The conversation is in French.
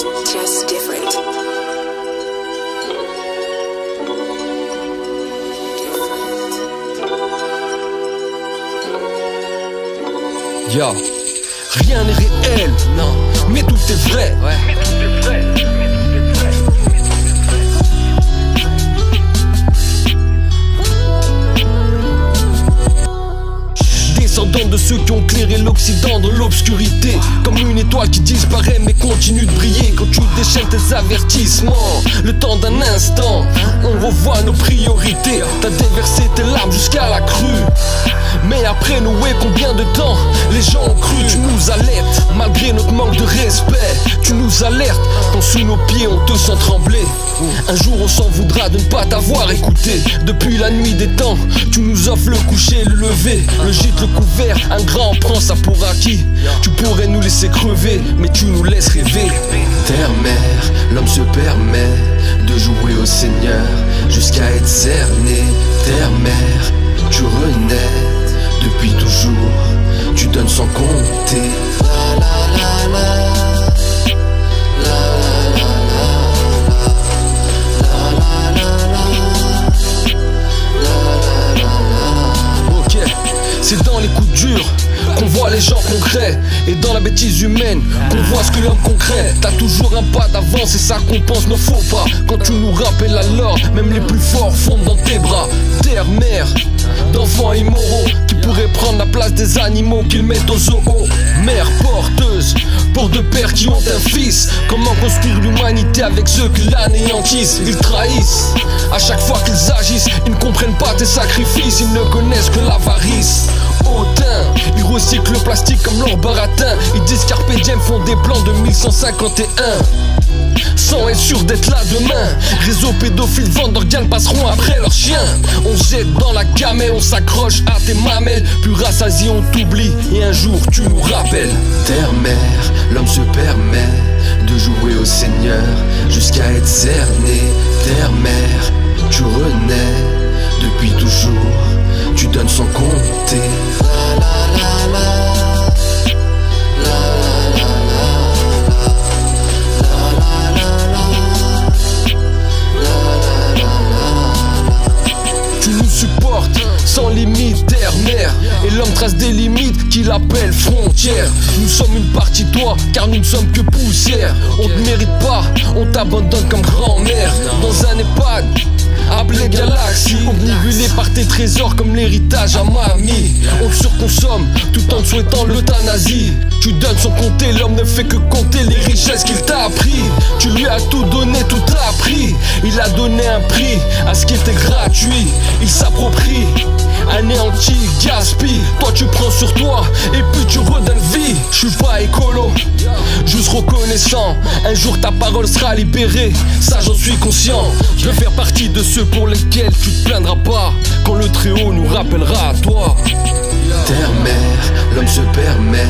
just different. Yo, rien n'est réel, non, mais tout est vrai. Ouais. Mais tout est vrai. Descendant de ceux qui ont éclairé l'Occident dans l'obscurité, comme une étoile qui disparaît mais continue de briller. Quand tu déchaînes tes avertissements, le temps d'un instant, on revoit nos priorités. T'as déversé tes larmes jusqu'à la crue, mais après nous, combien de temps les gens ont cru? Tu nous alertes, malgré notre manque de respect. Tu nous alertes, quand sous nos pieds on te sent trembler. Un jour on s'en voudra de ne pas t'avoir écouté. Depuis la nuit des temps, tu nous offres le coucher, le lever, le gîte, le couvert. Un grand prend ça pour acquis. Tu pourrais nous laisser crever, mais tu nous laisses rêver. Terre-mère, l'homme se permet de jouer au Seigneur jusqu'à être cerné. Terre-mère, tu renais depuis toujours, tu donnes sans compter. La la la la. C'est dans les coups durs qu'on voit les gens concrets, et dans la bêtise humaine qu'on voit ce que l'homme concret. T'as toujours un pas d'avance et ça compense nos faux pas. Quand tu nous rappelles alors, même les plus forts fondent dans tes bras. Terre-mère d'enfants immoraux qui pourraient prendre la place des animaux qu'ils mettent au zoo. Mère porteuse pour deux pères qui ont un fils. Comment construire l'humanité avec ceux qui l'anéantissent? Ils trahissent à chaque fois qu'ils agissent. Ils ne comprennent pas tes sacrifices, ils ne connaissent que l'avarice. Hautain, ils recyclent le plastique comme leur baratin. Ils disent Carpe Diem font des plans de 1151 sans être sûr d'être là demain. Réseau pédophile, vendent d'organes passeront après leurs chiens. On jette dans la gamelle, on s'accroche à tes mamelles. Puis rassasié on t'oublie et un jour tu nous rappelles. Terre-mère, l'homme se permet de jouer au Seigneur jusqu'à être cerné. Terre-mère, tu renais depuis toujours, tu donnes sans compter. La la la la. Sans limite, terre-mère, et l'homme trace des limites qu'il appelle frontières. Nous sommes une partie de toi, car nous ne sommes que poussière. On te mérite pas, on t'abandonne comme grand-mère. Dans un EHPAD appelé Galaxie, omnibulé par tes trésors comme l'héritage à mamie. On te surconsomme tout en te souhaitant l'euthanasie. Tu donnes sans compter, l'homme ne fait que compter les richesses qu'il t'a appris. Tu lui as tout donné, tout t'a appris. Il a donné un prix à ce qui était gratuit. Il s'approprie, anéantit, gaspille. Toi tu prends sur toi et puis tu redonnes vie. Je suis pas écolo, juste reconnaissant. Un jour ta parole sera libérée, ça j'en suis conscient. Je veux faire partie de ceux pour lesquels tu te plaindras pas quand le Très-Haut nous rappellera à toi. Terre-mère, l'homme se permet